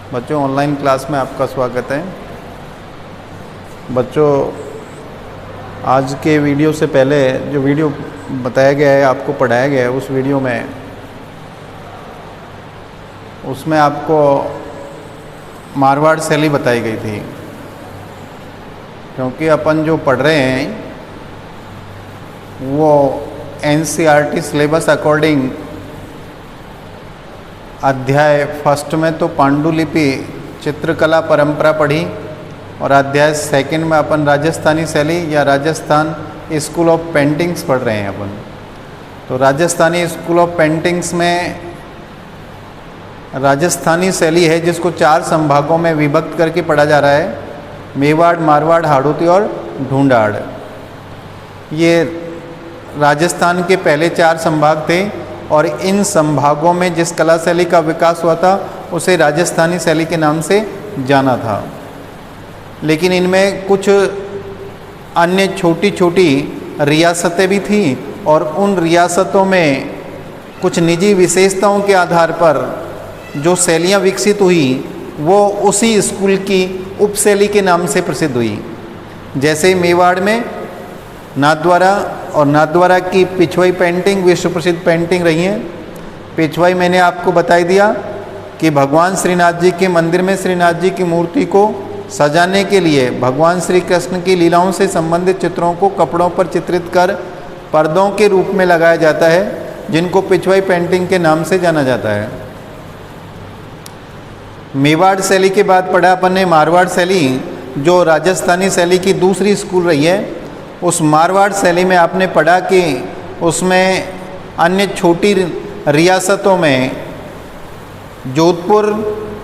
बच्चों, online class में आपका स्वागत है। बच्चों, आज के वीडियो से पहले जो वीडियो बताया गया है, आपको पढ़ाया गया है, उस वीडियो में उसमें आपको मारवाड़ शैली बताई गई थी। क्योंकि अपन जो पढ़ रहे हैं वो NCERT सिलेबस अकॉर्डिंग अध्याय फर्स्ट में तो पांडुलिपि चित्रकला परंपरा पढ़ी और अध्याय सेकंड में अपन राजस्थानी शैली या राजस्थान स्कूल ऑफ पेंटिंग्स पढ़ रहे हैं अपन। तो राजस्थानी स्कूल ऑफ पेंटिंग्स में राजस्थानी शैली है जिसको 4 संभागों में विभक्त करके पढ़ा जा रहा है: मेवाड़, मारवाड़, हाड़ौती और ढूंढाड़। ये राजस्थान के पहले 4 संभाग थे और इन संभागों में जिस कला शैली का विकास हुआ था उसे राजस्थानी शैली के नाम से जाना था। लेकिन इनमें कुछ अन्य छोटी छोटी रियासतें भी थीं और उन रियासतों में कुछ निजी विशेषताओं के आधार पर जो शैलियाँ विकसित हुई वो उसी स्कूल की उपशैली के नाम से प्रसिद्ध हुई। जैसे मेवाड़ में नाथद्वारा और नाथद्वारा की पिछवाई पेंटिंग विश्व प्रसिद्ध पेंटिंग रही है। पिछवाई मैंने आपको बता दिया कि भगवान श्रीनाथ जी के मंदिर में श्रीनाथ जी की मूर्ति को सजाने के लिए भगवान श्री कृष्ण की लीलाओं से संबंधित चित्रों को कपड़ों पर चित्रित कर पर्दों के रूप में लगाया जाता है, जिनको पिछवाई पेंटिंग के नाम से जाना जाता है। मेवाड़ शैली के बाद पढ़ा अपन ने मारवाड़ शैली, जो राजस्थानी शैली की दूसरी स्कूल रही है। उस मारवाड़ शैली में आपने पढ़ा कि उसमें अन्य छोटी रियासतों में जोधपुर,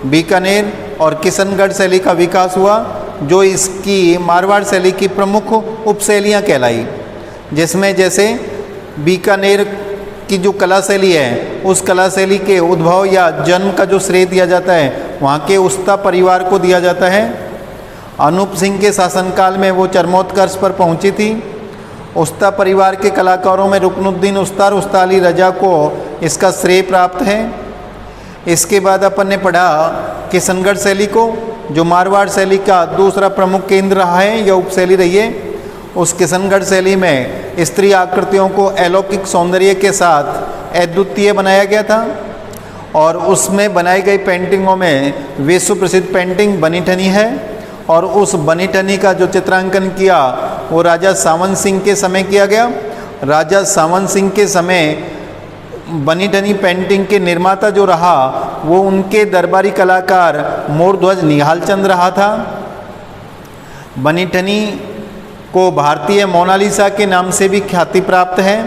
बीकानेर और किशनगढ़ शैली का विकास हुआ, जो इसकी मारवाड़ शैली की प्रमुख उपशैलियाँ कहलाई। जिसमें जैसे बीकानेर की जो कला शैली है, उस कला शैली के उद्भव या जन्म का जो श्रेय दिया जाता है वहाँ के उस्ता परिवार को दिया जाता है। अनूप सिंह के शासनकाल में वो चरमोत्कर्ष पर पहुंची थी। उस्ता परिवार के कलाकारों में रुकनुद्दीन उस्ता और उस्ता अली रजा को इसका श्रेय प्राप्त है। इसके बाद अपन ने पढ़ा किशनगढ़ शैली को, जो मारवाड़ शैली का दूसरा प्रमुख केंद्र रहा है या उपशैली रही है। उस किशनगढ़ शैली में स्त्री आकृतियों को अलौकिक सौंदर्य के साथ अद्वितीय बनाया गया था और उसमें बनाई गई पेंटिंगों में विश्व प्रसिद्ध पेंटिंग बनीठनी है। और उस बनीठनी का जो चित्रांकन किया वो राजा सावन सिंह के समय किया गया। राजा सावन सिंह के समय बनीठनी पेंटिंग के निर्माता जो रहा वो उनके दरबारी कलाकार मोरध्वज निहाल चंद रहा था। बनीठनी को भारतीय मोनालिसा के नाम से भी ख्याति प्राप्त है।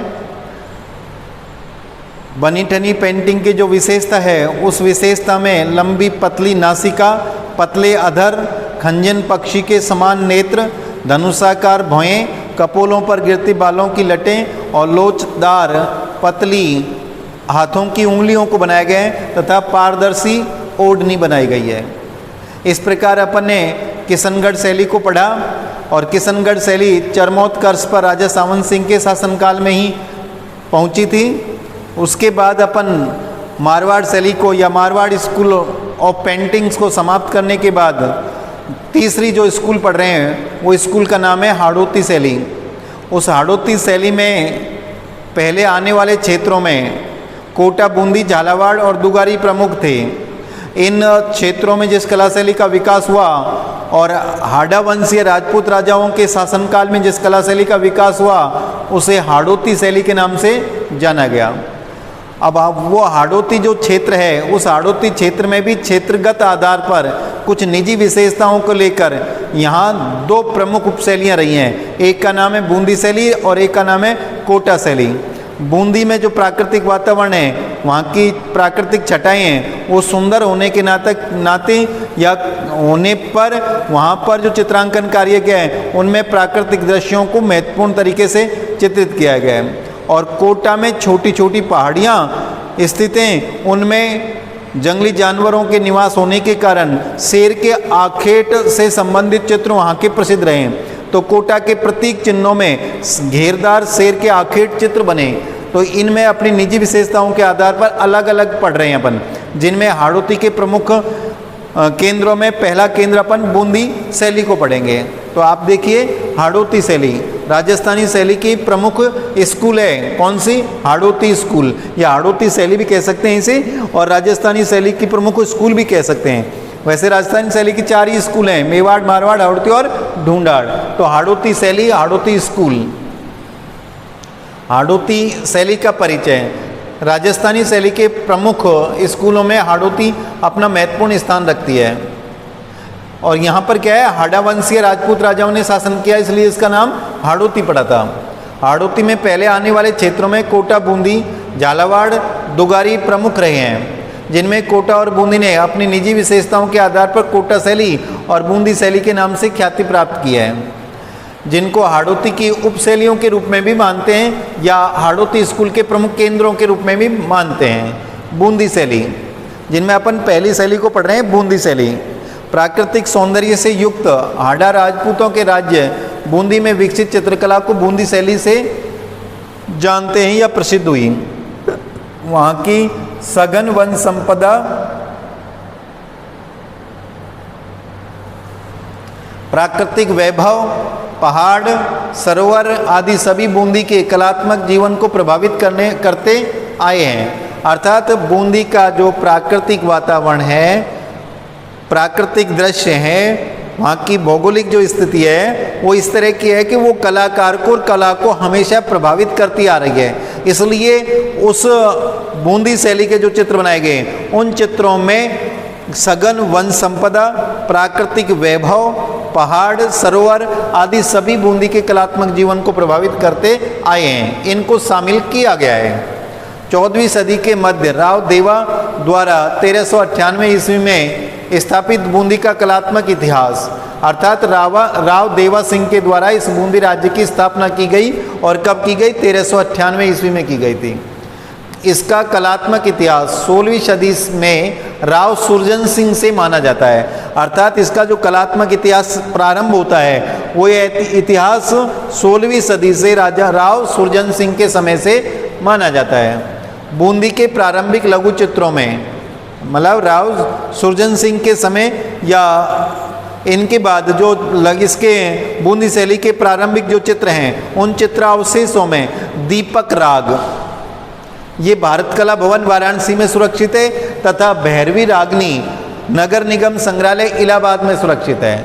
बनीठनी पेंटिंग की जो विशेषता है उस विशेषता में लंबी पतली नासिका, पतले अधर, खंजन पक्षी के समान नेत्र, धनुषाकार भौएं, कपोलों पर गिरती बालों की लटें और लोचदार पतली हाथों की उंगलियों को बनाया गया है तथा पारदर्शी ओढ़नी बनाई गई है। इस प्रकार अपन ने किशनगढ़ शैली को पढ़ा और किशनगढ़ शैली चरमोत्कर्ष पर राजा सावन सिंह के शासनकाल में ही पहुंची थी। उसके बाद अपन मारवाड़ शैली को या मारवाड़ स्कूल ऑफ पेंटिंग्स को समाप्त करने के बाद तीसरी जो स्कूल पढ़ रहे हैं वो स्कूल का नाम है हाड़ौती शैली। उस हाड़ौती शैली में पहले आने वाले क्षेत्रों में कोटा, बूंदी, झालावाड़ और दुगारी प्रमुख थे। इन क्षेत्रों में जिस कला शैली का विकास हुआ और हाड़ा वंशीय राजपूत राजाओं के शासनकाल में जिस कला शैली का विकास हुआ उसे हाड़ौती शैली के नाम से जाना गया। अब वो हाड़ौती जो क्षेत्र है उस हाड़ौती क्षेत्र में भी क्षेत्रगत आधार पर कुछ निजी विशेषताओं को लेकर यहाँ 2 प्रमुख उपशैलियाँ रही हैं। एक का नाम है बूंदी शैली और एक का नाम है कोटा शैली। बूंदी में जो प्राकृतिक वातावरण है, वहाँ की प्राकृतिक छटाएँ हैं, वो सुंदर होने के नाते या होने पर वहाँ पर जो चित्रांकन कार्य किया है उनमें प्राकृतिक दृश्यों को महत्वपूर्ण तरीके से चित्रित किया गया है। और कोटा में छोटी छोटी पहाड़ियाँ स्थित हैं, उनमें जंगली जानवरों के निवास होने के कारण शेर के आखेट से संबंधित चित्र वहाँ के प्रसिद्ध रहे हैं। तो कोटा के प्रतीक चिन्हों में घेरदार शेर के आखेट चित्र बने। तो इनमें अपनी निजी विशेषताओं के आधार पर अलग अलग पढ़ रहे हैं अपन, जिनमें हाड़ौती के प्रमुख केंद्रों में पहला केंद्र अपन बूंदी शैली को पढ़ेंगे। तो आप देखिए हाड़ौती शैली राजस्थानी शैली की प्रमुख स्कूल है। कौन सी? हाड़ौती स्कूल, या हाड़ौती शैली भी कह सकते हैं इसे, और राजस्थानी शैली की प्रमुख स्कूल भी कह सकते हैं। वैसे राजस्थानी शैली की 4 ही स्कूल हैं, मेवाड़, मारवाड़, हाड़ौती और ढूंढाड़। तो हाड़ौती शैली, हाड़ौती स्कूल। हाड़ौती शैली का परिचय। राजस्थानी शैली के प्रमुख स्कूलों में हाड़ौती अपना महत्वपूर्ण स्थान रखती है। और यहाँ पर क्या है, हाड़ावंशीय राजपूत राजाओं ने शासन किया, इसलिए इसका नाम हाड़ौती पड़ा था। हाड़ौती में पहले आने वाले क्षेत्रों में कोटा, बूंदी, झालावाड़, दुगारी प्रमुख रहे हैं, जिनमें कोटा और बूंदी ने अपनी निजी विशेषताओं के आधार पर कोटा शैली और बूंदी शैली के नाम से ख्याति प्राप्त की है, जिनको हाड़ौती की उपशैलियों के रूप में भी मानते हैं या हाड़ौती स्कूल के प्रमुख केंद्रों के रूप में भी मानते हैं। बूंदी शैली, जिनमें अपन पहली शैली को पढ़ रहे हैं, बूंदी शैली। प्राकृतिक सौंदर्य से युक्त हाड़ा राजपूतों के राज्य बूंदी में विकसित चित्रकला को बूंदी शैली से जानते हैं या प्रसिद्ध हुई। वहाँ की सघन वन संपदा, प्राकृतिक वैभव, पहाड़, सरोवर आदि सभी बूंदी के कलात्मक जीवन को प्रभावित करते आए हैं। अर्थात बूंदी का जो प्राकृतिक वातावरण है, प्राकृतिक दृश्य है, वहाँ की भौगोलिक जो स्थिति है वो इस तरह की है कि वो कलाकार को और कला को हमेशा प्रभावित करती आ रही है। इसलिए उस बूंदी शैली के जो चित्र बनाए गए, उन चित्रों में सघन वन संपदा, प्राकृतिक वैभव, पहाड़, सरोवर आदि सभी बूंदी के कलात्मक जीवन को प्रभावित करते आए हैं, इनको शामिल किया गया है। 14वीं सदी के मध्य राव देवा द्वारा 1398 ईस्वी में स्थापित बूंदी का कलात्मक इतिहास, अर्थात राव देवा सिंह के द्वारा इस बूंदी राज्य की स्थापना की गई। और कब की गई? 1398 ईस्वी में की गई थी। इसका कलात्मक इतिहास 16वीं सदी में राव सुरजन सिंह से माना जाता है। अर्थात इसका जो कलात्मक इतिहास प्रारंभ होता है वो इतिहास 16वीं सदी से राजा राव सुरजन सिंह के समय से माना जाता है। बूंदी के प्रारंभिक लघु चित्रों में, मतलब राव सुरजन सिंह के समय या इनके बाद जो इसके बूंदी शैली के प्रारंभिक जो चित्र हैं, उन चित्रावशेषों में दीपक राग, ये भारत कला भवन वाराणसी में सुरक्षित है, तथा भैरवी रागनी नगर निगम संग्रहालय इलाहाबाद में सुरक्षित है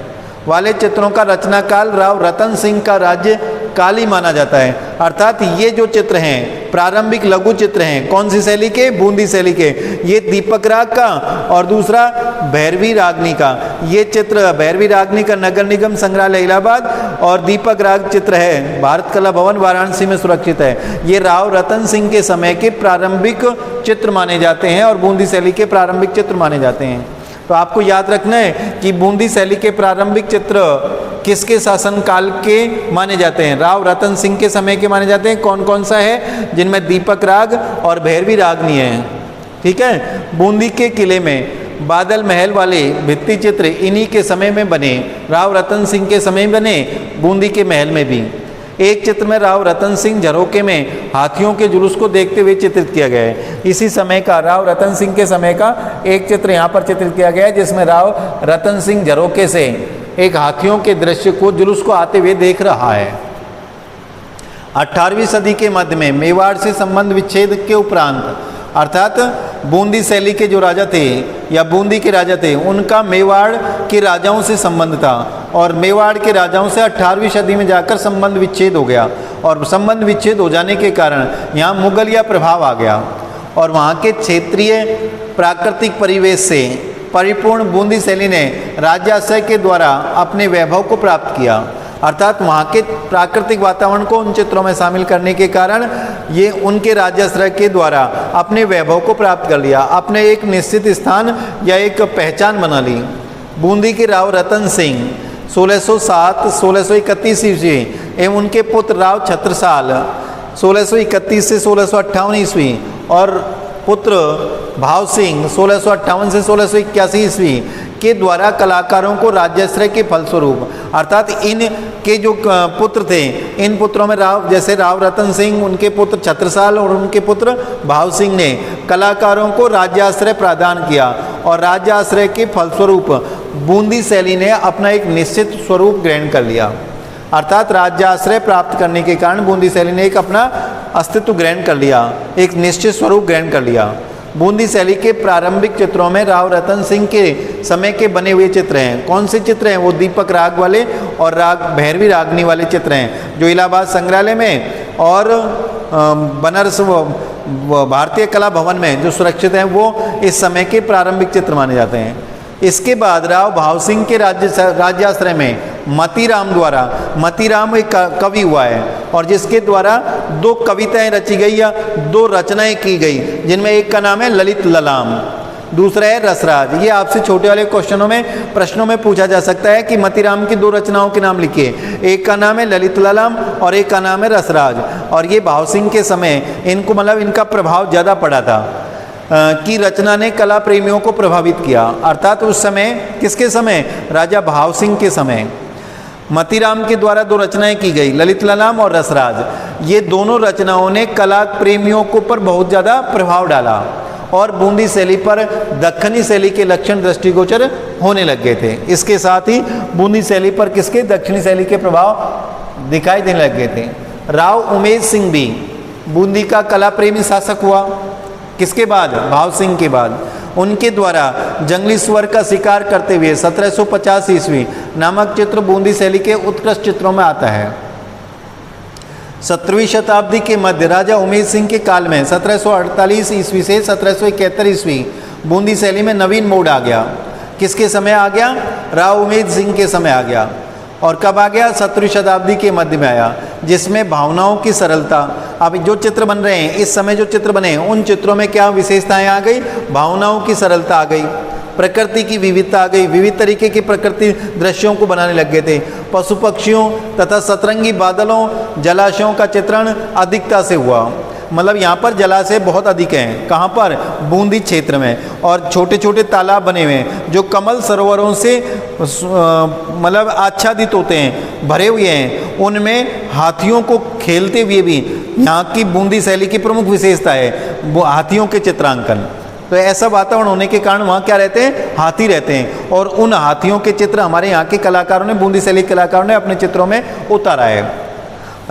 वाले चित्रों का रचनाकाल राव रतन सिंह का राज्य काल ही माना जाता है। अर्थात ये जो चित्र हैं प्रारंभिक लघु चित्र हैं, कौन सी शैली के? बूंदी शैली के। ये दीपक राग का और दूसरा भैरवी रागनी का। ये चित्र भैरवी रागनी का नगर निगम संग्रहालय इलाहाबाद और दीपक राग चित्र है भारत कला भवन वाराणसी में सुरक्षित है। ये राव रतन सिंह के समय के प्रारंभिक चित्र माने जाते हैं और बूंदी शैली के प्रारंभिक चित्र माने जाते हैं। तो आपको याद रखना है कि बूंदी शैली के प्रारंभिक चित्र किसके शासनकाल के माने जाते हैं? राव रतन सिंह के समय के माने जाते हैं। कौन कौन सा है? जिनमें दीपक राग और भैरवी रागनी है। ठीक है। बूंदी के किले में बादल महल वाले भित्ति चित्र इन्हीं के समय में बने, राव रतन सिंह के समय में बने। बूंदी के महल में भी एक चित्र में राव रतन सिंह झरोके में हाथियों के जुलूस को देखते हुए चित्रित किया गया है। इसी समय का राव रतन सिंह के समय का एक चित्र यहाँ पर चित्रित किया गया है, जिसमें राव रतन सिंह झरोके से एक हाथियों के दृश्य को, जुलूस को आते हुए देख रहा है। 18वीं सदी के मध्य में मेवाड़ से संबंध विच्छेद के उपरांत, अर्थात बूंदी शैली के जो राजा थे या बूंदी के राजा थे, उनका मेवाड़ के राजाओं से संबंध था और मेवाड़ के राजाओं से 18वीं सदी में जाकर संबंध विच्छेद हो गया। और संबंध विच्छेद हो जाने के कारण यहाँ मुगलिया प्रभाव आ गया और वहाँ के क्षेत्रीय प्राकृतिक परिवेश से परिपूर्ण बूंदी शैली ने राजाश्रय के द्वारा अपने वैभव को प्राप्त किया। अर्थात वहाँ के प्राकृतिक वातावरण को उन चित्रों में शामिल करने के कारण ये उनके राज्याश्रय के द्वारा अपने वैभव को प्राप्त कर लिया, अपने एक निश्चित स्थान या एक पहचान बना ली। बूंदी के राव रतन सिंह 1607-1631 ईस्वी एवं उनके पुत्र राव छत्रसाल 1631 से 1658 ईस्वी और पुत्र भाव सिंह 1658 से 1681 ईस्वी के द्वारा कलाकारों को राज्याश्रय के फलस्वरूप, अर्थात इन के जो पुत्र थे, इन पुत्रों में जैसे राव रतन सिंह, उनके पुत्र छत्रसाल और उनके पुत्र भाव सिंह ने कलाकारों को राज्याश्रय प्रदान किया और राज्याश्रय के फलस्वरूप बूंदी शैली ने अपना एक निश्चित स्वरूप ग्रहण कर लिया। अर्थात राज्याश्रय प्राप्त करने के कारण बूंदी शैली ने एक अपना अस्तित्व ग्रहण कर लिया, एक निश्चित स्वरूप ग्रहण कर लिया। बूंदी शैली के प्रारंभिक चित्रों में राव रतन सिंह के समय के बने हुए चित्र हैं। कौन से चित्र हैं? वो दीपक राग वाले और राग भैरवी रागनी वाले चित्र हैं, जो इलाहाबाद संग्रहालय में और बनारस भारतीय कला भवन में जो सुरक्षित हैं, वो इस समय के प्रारंभिक चित्र माने जाते हैं। इसके बाद राव भाव सिंह के राज्याश्रय में मतीराम एक कवि हुआ है और जिसके द्वारा 2 कविताएं रची गई या 2 रचनाएं की गई, जिनमें एक का नाम है ललित ललाम, दूसरा है रसराज। ये आपसे छोटे वाले प्रश्नों में पूछा जा सकता है कि मतीराम की 2 रचनाओं के नाम लिखिए। एक का नाम है ललित ललाम और एक का नाम है रसराज। और ये भाव सिंह के समय इनको इनका प्रभाव ज़्यादा पड़ा था की रचना ने कला प्रेमियों को प्रभावित किया। अर्थात उस समय, किसके समय? राजा भाव सिंह के समय मतीराम के द्वारा 2 रचनाएं की गई, ललित ललाम और रसराज। ये दोनों रचनाओं ने कला प्रेमियों को पर बहुत ज़्यादा प्रभाव डाला और बूंदी शैली पर दक्खनी शैली के लक्षण दृष्टिगोचर होने लग गए थे। इसके साथ ही बूंदी शैली पर किसके? दक्षिणी शैली के प्रभाव दिखाई देने लग गए थे। राव उमेद सिंह भी बूंदी का कला प्रेमी शासक हुआ। किसके बाद? भाव सिंह के बाद। उनके द्वारा जंगली स्वर का शिकार करते हुए 1750 ईस्वी नामक चित्र बूंदी शैली के उत्कृष्ट चित्रों में आता है। 17वीं शताब्दी के मध्य राजा उमेद सिंह के काल में 1748 ईस्वी से 1771 ईस्वी बूंदी शैली में नवीन मोड़ आ गया। किसके समय आ गया? राव उमेद सिंह के समय आ गया। और कब आ गया? 17वीं शताब्दी के मध्य में आया, जिसमें भावनाओं की सरलता। अब जो चित्र बन रहे हैं इस समय, जो चित्र बने उन चित्रों में क्या विशेषताएं आ गई? भावनाओं की सरलता आ गई, प्रकृति की विविधता आ गई, विविध तरीके के प्रकृति दृश्यों को बनाने लग गए थे। पशु पक्षियों तथा सतरंगी बादलों, जलाशयों का चित्रण अधिकता से हुआ। यहाँ पर जलाशय बहुत अधिक हैं। कहाँ पर? बूंदी क्षेत्र में। और छोटे छोटे तालाब बने हुए हैं जो कमल सरोवरों से आच्छादित होते हैं, भरे हुए हैं। उनमें हाथियों को खेलते हुए भी यहाँ की बूंदी शैली की प्रमुख विशेषता है, वो हाथियों के चित्रांकन। तो ऐसा वातावरण होने के कारण वहाँ क्या रहते हैं? हाथी रहते हैं। और उन हाथियों के चित्र हमारे यहाँ के कलाकारों ने, बूंदी शैली कलाकारों ने अपने चित्रों में उतारा है।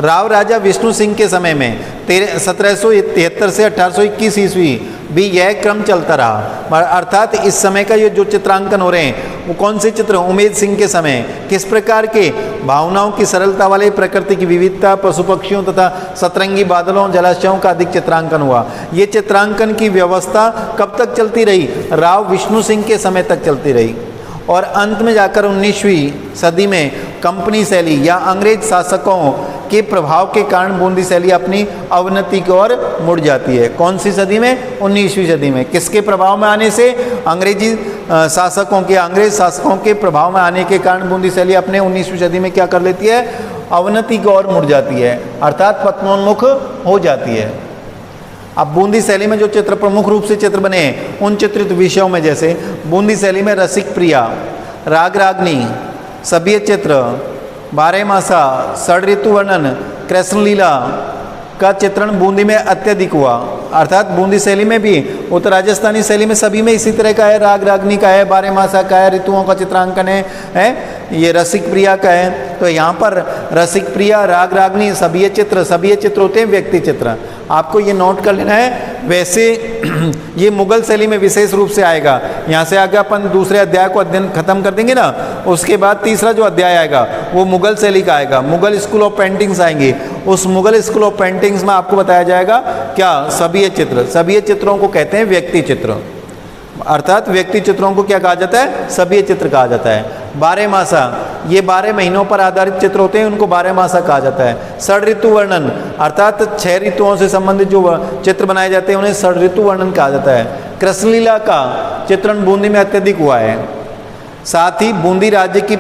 राव राजा विष्णु सिंह के समय में 1773 से 1821 ईस्वी भी यह क्रम चलता रहा। अर्थात इस समय का ये जो चित्रांकन हो रहे हैं वो कौन से चित्र? उमेद सिंह के समय। किस प्रकार के? भावनाओं की सरलता वाले, प्रकृति की विविधता, पशु पक्षियों तथा सतरंगी बादलों, जलाशयों का अधिक चित्रांकन हुआ। ये चित्रांकन की व्यवस्था कब तक चलती रही? राव विष्णु सिंह के समय तक चलती रही। और अंत में जाकर 19वीं सदी में कंपनी शैली या अंग्रेज शासकों के प्रभाव के कारण बूंदी शैली अपनी अवनति की ओर मुड़ जाती है। कौन सी सदी में? 19वीं सदी में। किसके प्रभाव में आने से? अंग्रेज शासकों के प्रभाव में आने के कारण बूंदी शैली अपने 19वीं सदी में क्या कर लेती है? अवनति की ओर मुड़ जाती है, अर्थात पतनोन्मुख हो जाती है। अब बूंदी शैली में जो चित्र प्रमुख रूप से चित्र बने हैं उन चित्रित विषयों में जैसे बूंदी शैली में रसिक प्रिया, राग रागनी, सभ्य चित्र, बारहमासा, षड ऋतु वर्णन, कृष्ण लीला का चित्रण बूंदी में अत्यधिक हुआ। अर्थात बूंदी शैली में भी, उत्तर राजस्थानी शैली में सभी में इसी तरह का है। राग रागनी का है, बारहमासा का है, ऋतुओं का चित्रांकन है ये रसिक प्रिया का है। तो यहाँ पर रसिक प्रिया, राग रागनी, सभ्य चित्र होते हैं व्यक्ति चित्र। आपको ये नोट कर लेना है। वैसे ये मुगल शैली में विशेष रूप से आएगा। यहाँ से आगे अपन दूसरे अध्याय को अध्ययन खत्म कर देंगे ना, उसके बाद तीसरा जो अध्याय आएगा वो मुगल शैली का आएगा। मुगल स्कूल ऑफ पेंटिंग्स आएंगे। उस मुगल स्कूल ऑफ पेंटिंग्स में आपको बताया जाएगा क्या? सभ्य चित्र। सभ्य चित्रों को कहते हैं व्यक्ति चित्र। अर्थात व्यक्ति चित्रों को क्या कहा जाता है? सभ्य चित्र कहा जाता है। बारहमासा, ये 12 महीनों पर आधारित चित्र होते हैं, उनको बारहमासा कहा जाता है। षड ऋतु वर्णन, अर्थात 6 ऋतुओं से संबंधित जो चित्र बनाए जाते हैं उन्हें षड ऋतु वर्णन कहा जाता है। कृष्ण लीला का चित्रण बूंदी में अत्यधिक हुआ है। साथ ही बूंदी राज्य की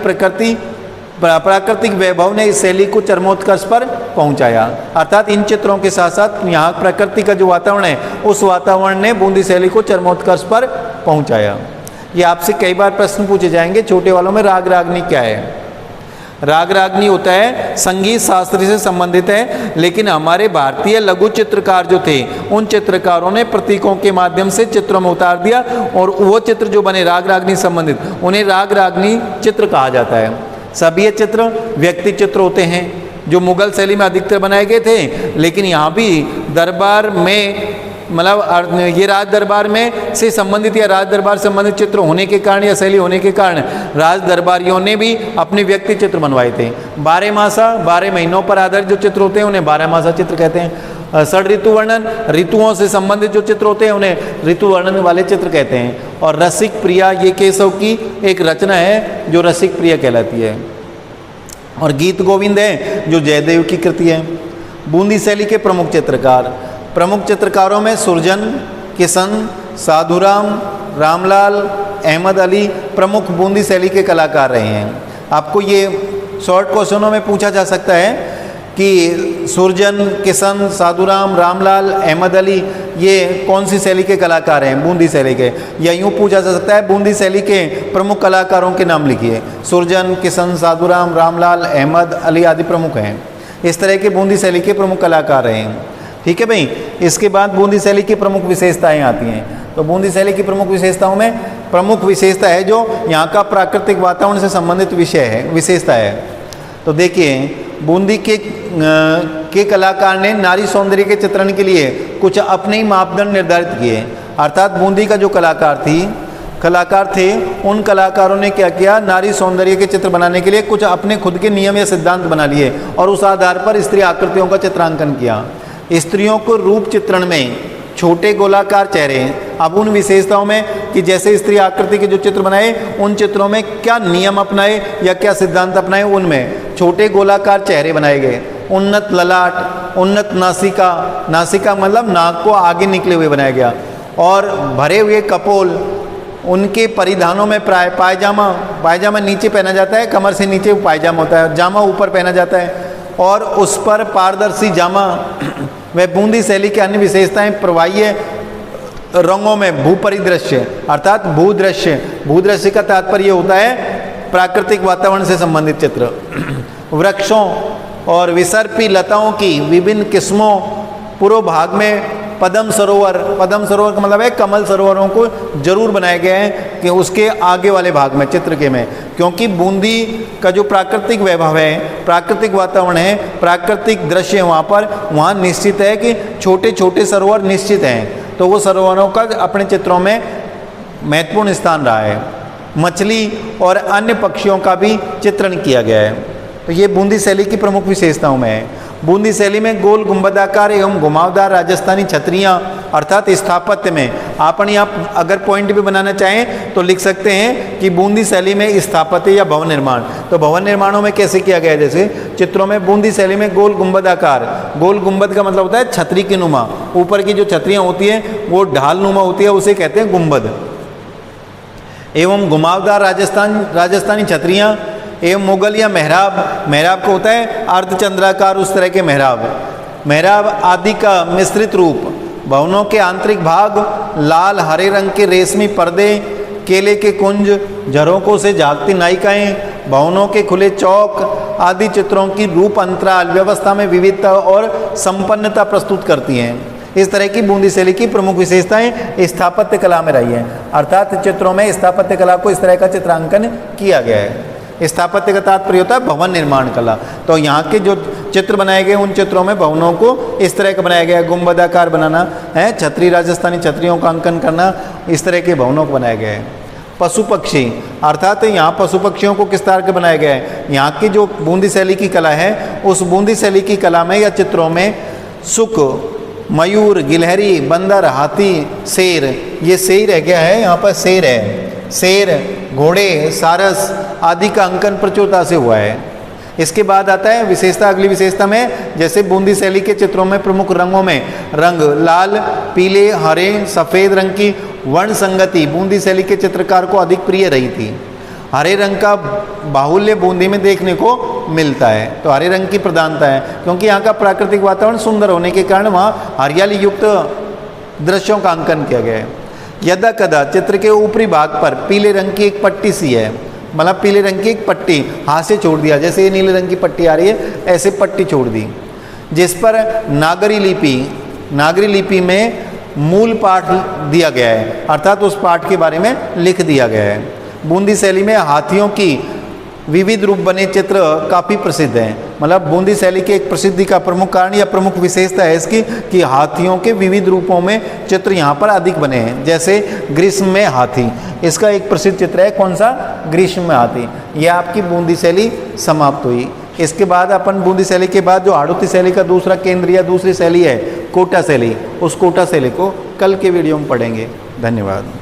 प्राकृतिक वैभव ने इस शैली को चरमोत्कर्ष पर पहुंचाया। अर्थात इन चित्रों के साथ साथ यहाँ प्रकृति का जो वातावरण है उस वातावरण ने बूंदी शैली को चरमोत्कर्ष पर पहुंचाया। ये आपसे कई बार प्रश्न पूछे जाएंगे छोटे वालों में। राग रागनी क्या है? राग रागनी होता है संगीत शास्त्र से संबंधित है, लेकिन हमारे भारतीय लघु चित्रकार जो थे उन चित्रकारों ने प्रतीकों के माध्यम से चित्रों में उतार दिया, और वो चित्र जो बने राग रागनी संबंधित उन्हें राग रागनी चित्र कहा जाता है। सभी ये चित्र व्यक्ति चित्र होते हैं जो मुगल शैली में अधिकतर बनाए गए थे, लेकिन यहाँ भी दरबार में मतलब ये राज दरबार में से संबंधित या राज दरबार से संबंधित चित्र होने के कारण या शैली होने के कारण राज दरबारियों ने भी अपने व्यक्ति चित्र बनवाए थे। 12 मासा 12 महीनों पर आधारित जो चित्र होते हैं उन्हें 12 मासा चित्र कहते हैं। षड ऋतु वर्णन, ऋतुओं से संबंधित जो चित्र होते हैं उन्हें ऋतु वर्णन वाले चित्र कहते हैं। और रसिक प्रिया ये केशव की एक रचना है जो रसिक प्रिया कहलाती है। और गीत गोविंद है जो जयदेव की कृति है। बूंदी शैली के प्रमुख चित्रकार, प्रमुख चित्रकारों में सुरजन, किशन, साधुराम, रामलाल, अहमद अली प्रमुख बूंदी शैली के कलाकार रहे हैं। आपको ये शॉर्ट क्वेश्चनों में पूछा जा सकता है कि सुरजन, किशन, साधुराम, रामलाल, अहमद अली ये कौन सी शैली के कलाकार हैं? बूंदी शैली के। या यूँ पूछा जा सकता है बूंदी शैली के प्रमुख कलाकारों के नाम लिखिए। सुरजन, किशन, साधुराम, रामलाल, अहमद अली आदि प्रमुख हैं। इस तरह के बूंदी शैली के प्रमुख कलाकार रहे हैं। ठीक है भाई। इसके बाद बूंदी शैली की प्रमुख विशेषताएं आती हैं। तो बूंदी शैली की प्रमुख विशेषताओं में प्रमुख विशेषता है जो यहाँ का प्राकृतिक वातावरण से संबंधित विषय है, विशेषता है। तो देखिए बूंदी के कलाकार ने नारी सौंदर्य के चित्रण के लिए कुछ अपने ही मापदंड निर्धारित किए। अर्थात बूंदी का जो कलाकार थे उन कलाकारों ने क्या किया, नारी सौंदर्य के चित्र बनाने के लिए कुछ अपने खुद के नियम या सिद्धांत बना लिए और उस आधार पर स्त्री आकृतियों का चित्रांकन किया। स्त्रियों को रूप चित्रण में छोटे गोलाकार चेहरे, अब उन विशेषताओं में कि जैसे स्त्री आकृति के जो चित्र बनाए उन चित्रों में क्या नियम अपनाए या क्या सिद्धांत अपनाए, उनमें छोटे गोलाकार चेहरे बनाए गए। उन्नत ललाट, उन्नत नासिका मतलब नाक को आगे निकले हुए बनाया गया। और भरे हुए कपोल, उनके परिधानों में प्राय पायजामा नीचे पहना जाता है, कमर से नीचे पायजामा होता है, जामा ऊपर पहना जाता है और उस पर पारदर्शी जामा। वह बूंदी शैली की अन्य विशेषताएं प्रवाहीय रंगों में भूपरिदृश्य अर्थात भूदृश्य का तात्पर्य होता है प्राकृतिक वातावरण से संबंधित चित्र। वृक्षों और विसर्पी लताओं की विभिन्न किस्मों, पूर्व भाग में पद्म सरोवर का मतलब है कमल सरोवरों को जरूर बनाए गए हैं कि उसके आगे वाले भाग में चित्र के में, क्योंकि बूंदी का जो प्राकृतिक वैभव है, प्राकृतिक वातावरण है, प्राकृतिक दृश्य है वहाँ निश्चित है कि छोटे छोटे सरोवर निश्चित हैं। तो वो सरोवरों का अपने चित्रों में महत्वपूर्ण स्थान रहा है। मछली और अन्य पक्षियों का भी चित्रण किया गया है। तो ये बूंदी शैली की प्रमुख विशेषताओं में है। बूंदी शैली में गोल गुंबदाकार एवं घुमावदार राजस्थानी छतरियाँ अर्थात स्थापत्य में आप अगर पॉइंट भी बनाना चाहें तो लिख सकते हैं कि बूंदी शैली में स्थापत्य या भवन निर्माण। तो भवन निर्माणों में कैसे किया गया है, जैसे चित्रों में बूंदी शैली में गोल गुंबदाकार, गोल गुंबद का मतलब होता है छतरी की नुमा, ऊपर की जो छतरियाँ होती हैं वो ढाल नुमा होती है, उसे कहते हैं गुंबद। एवं घुमावदार राजस्थानी छतरियाँ एवं मुगल या मेहराब को होता है अर्धचंद्राकार उस तरह के मेहराब आदि का मिश्रित रूप। भवनों के आंतरिक भाग लाल हरे रंग के रेशमी पर्दे, केले के कुंज, झरोकों से झांकती नायिकाएं, भवनों के खुले चौक आदि चित्रों की रूप अंतराल व्यवस्था में विविधता और संपन्नता प्रस्तुत करती हैं। इस तरह की बूंदी शैली की प्रमुख विशेषताएं स्थापत्य कला में रही हैं, अर्थात चित्रों में स्थापत्य कला को इस तरह का चित्रांकन किया गया है। स्थापत्य का तात्पर्य होता है भवन निर्माण कला। तो यहाँ के जो चित्र बनाए गए उन चित्रों में भवनों को इस तरह का बनाया गया है, गुंबदाकार बनाना है, छतरी राजस्थानी छतरियों का अंकन करना, इस तरह के भवनों को बनाया गया है। पशु पक्षी अर्थात यहाँ पशु पक्षियों को किस तरह के बनाया गया है, यहाँ की जो बूंदी शैली की कला है उस बूंदी शैली की कला में या चित्रों में सुक, मयूर, गिलहरी, बंदर, हाथी, शेर, ये शेर है, क्या है यहाँ पर शेर है, शेर, घोड़े, सारस आदि का अंकन प्रचुरता से हुआ है। इसके बाद आता है विशेषता, अगली विशेषता में जैसे बूंदी शैली के चित्रों में प्रमुख रंगों में रंग लाल, पीले, हरे, सफ़ेद रंग की वर्ण संगति बूंदी शैली के चित्रकार को अधिक प्रिय रही थी। हरे रंग का बाहुल्य बूंदी में देखने को मिलता है, तो हरे रंग की प्रधानता है क्योंकि यहाँ का प्राकृतिक वातावरण सुंदर होने के कारण वहाँ हरियाली युक्त दृश्यों का अंकन किया गया है। यदा कदा चित्र के ऊपरी भाग पर पीले रंग की एक पट्टी सी है, मतलब पीले रंग की एक पट्टी हाथ से छोड़ दिया, जैसे ये नीले रंग की पट्टी आ रही है ऐसे पट्टी छोड़ दी, जिस पर नागरी लिपि में मूल पाठ दिया गया है, अर्थात उस पाठ के बारे में लिख दिया गया है। बूंदी शैली में हाथियों की विविध रूप बने चित्र काफ़ी प्रसिद्ध हैं। मतलब बूंदी शैली के एक प्रसिद्धि का प्रमुख कारण या प्रमुख विशेषता है इसकी कि हाथियों के विविध रूपों में चित्र यहाँ पर अधिक बने हैं। जैसे ग्रीष्म में हाथी, इसका एक प्रसिद्ध चित्र है, कौन सा? ग्रीष्म में हाथी। यह आपकी बूंदी शैली समाप्त हुई। इसके बाद अपन बूंदी शैली के बाद जो हाड़ौती शैली का दूसरा केंद्र या दूसरी शैली है कोटा शैली, उस कोटा शैली को कल के वीडियो में पढ़ेंगे। धन्यवाद।